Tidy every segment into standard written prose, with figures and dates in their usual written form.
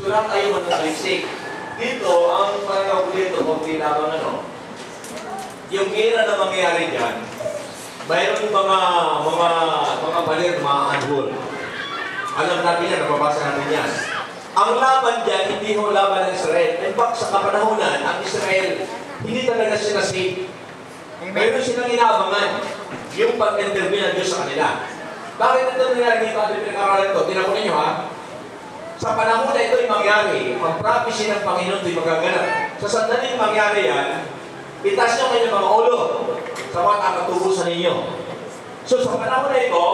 Sulat tayo mananalisik. Dito, ang panagaw ko dito, kung tinabang ano, yung kira na mangyayari dyan, mayroon mga balir, mga anhol. Alam natin yan, nababasa natin yan. Ang laban dyan, hindi ho laban ng Israel. In fact, sa kapanahonan, ang Israel, hindi talaga sila safe. Mayroon silang inaabangan yung pag-interview ng Diyos sa kanila. Bakit ito nangyari dito at pinag-aralan ito? Tinakunin nyo ha? Sa panahon na ito yung mangyari, ang prophecy ng Panginoon ito'y magaganap. Sa sandaling mangyari yan, itas nyo kayo mga ulo sa mga kakatubusan ninyo. So sa panahon na ito,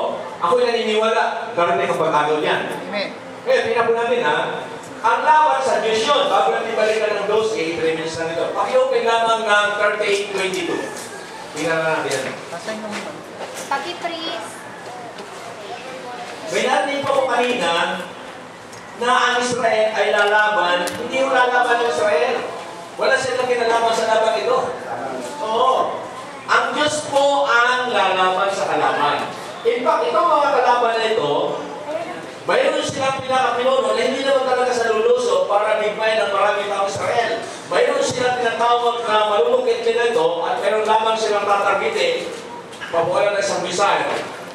ako'y naniniwala, darating ang pagkagaw niyan. Kaya tingnan po natin ha, ang laban sa Diyos yun, bago natin balikan ng 12, 3 minutes lang ito. Paki-open lamang ng 38:22. Tingnan na natin. Paki-freeze. May natin po kanina na ang Israel ay lalaban, hindi yung lalaban ng Israel. Wala silang kinalaman sa laban ito. Oo. Ang Diyos po ang lalaban sa kalaban. In fact, itong mga kalaban na ito, mayroon silang pinakapinuno na hindi naman talaga sa luluso para ligmay ng maraming taong Israel. Mayroon silang tinatawag na malulukit nila ito at mayroon lamang silang tatargetin pabuhalan ng isang missile.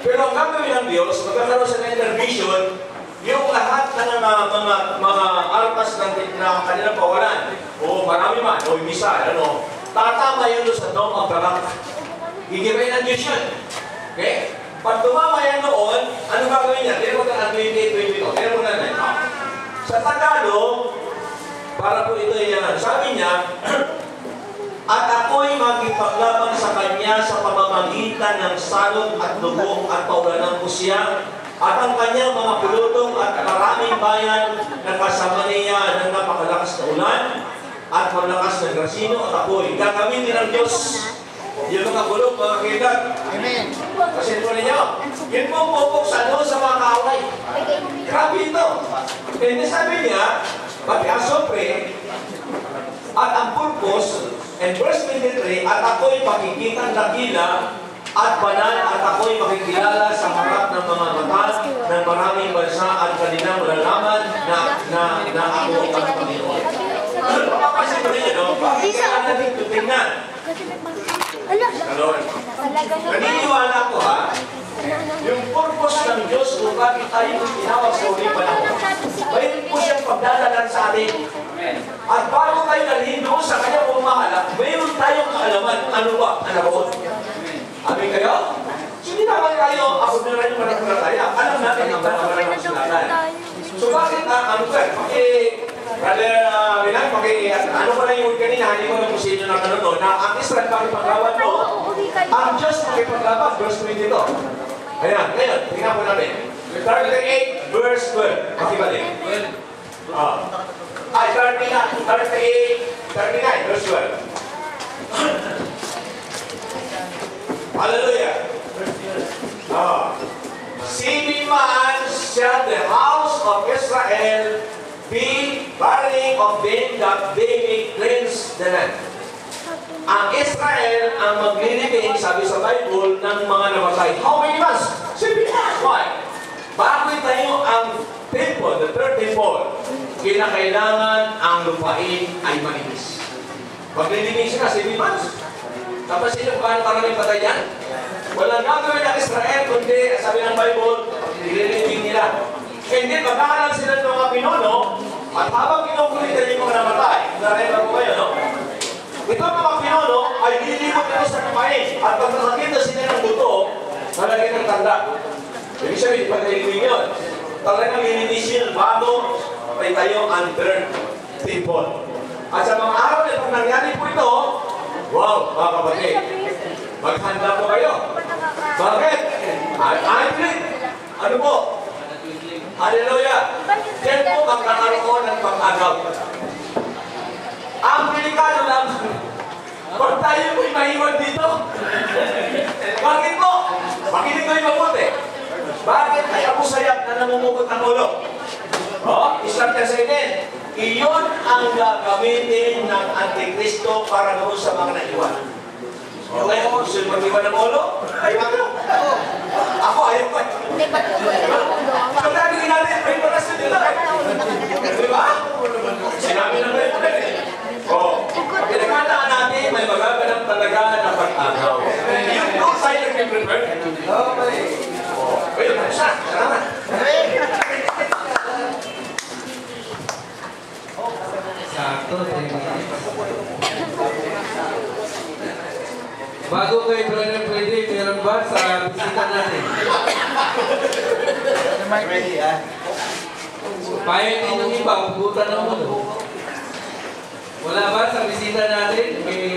Pero ang gagawin ng Diyos, magkakaroon sa intervention, yung lahat ng mga armas ng kanilang pawalan, o marami man, o missile, tatama yun sa dome of the rock. Gigibay ng Diyos yun. Okay? Pag tumama yan noon, ano gagawin niya? Tira mo ka ng 28-22. Tira mo na. Sa Tagalog, para po ito yan, sabi niya, at ako'y magipaglaban sa kanya sa pamamagitan ng salot at dugo at paulan ng kusya, at ang kanyang mga pulutong at maraming bayan na kasama niya ng napakalakas na ulan at malakas na grasino at apoy. Gagamitin ng Diyos yung mga bulok, mga kilat. Amen. Kasi ito ninyo, yun po pupuksan doon sa mga kaaway. Grabe ito. Hindi sabi niya, pati ang sopre, at ang purpose, and verse 23, at ako'y pakikitang dakila at banal at ako'y makikilala sa harap ng mga mata ng maraming bansa at kanilang malalaman na ako ang Panginoon. Papasin mo rin yun, bakit kailangan natin tutingnan? Naniniwala ko ha, yung purpose ng Diyos kung bakit tayo tinawag sa uling panahon, mayroon po siyang pagdadalan sa atin. At bago tayo dalhin doon sa kanya pumahalak, mayroon tayong kaalaman, ano ba ang naroon. Amin kayo? Hindi naman tayo, ako na rin yung managpalataya. Alam natin ang pangalan ng sulatan. So bakit ano ba? Brother Binay, ano ko na yung kanina, hindi ko na kung sino na ano na ang Israel pakipaglaban mo, ang Diyos pakipaglaban, verse 22. Ayan, ngayon, tingnan po natin. 38, verse 12. Pakibalik. 38, 39, verse 12. Hallelujah. 7 months shall the house of Israel be burning of them that they may cleanse the land. Ang Israel ang maglilibing, sabi sa Bible, ng mga namatay. How many months? 7 months. Why? Bago tayo ang temple, the third temple, kinakailangan ang lupain ay malinis. Maglilibing sila 7 months. Tapos sino paano maraming patay yan? Walang gagawin ng Israel, kundi, sabi ng Bible, nililibing nila. Hindi, magkakaroon sila ng mga pinuno, at habang kinukulitan yung mga namatay, naremar ko kayo, no? Ito mga pinuno ay nililibot nito sa lupain, at pag nakakita sila ng buto, nalagay ng tanda. Ibig sabihin, pag nililibing yun, talagang lilinis yun bago may tayo ang third temple. At sa mga araw na pag nangyari po ito, wow, mga kapatid, maghanda po kayo. Bakit? Ano po? Hallelujah! Yan po magkakaroon ng pag-agaw. Ang delikado lang, pag tayo po'y maiwan dito. Bakit po? Makinig ko'y mabuti. Bakit ay Abu Sayyaf na namumukot ng ulo? Isang kasainin. Iyon ang gagamitin ng Antikristo para doon sa mga naiwan. Okay, gusto yung mag-iwan ng ulo? Ayaw ko. Ako, ayaw ko. Hindi, ba't yung ulo? So, gagawin natin, may parasyon nila. Di ba? Bago kay Brother Freddy, meron ba sa bisita natin? Ready, ah? Payo din yung iba, pugutan ng mundo. Wala ba sa bisita natin? May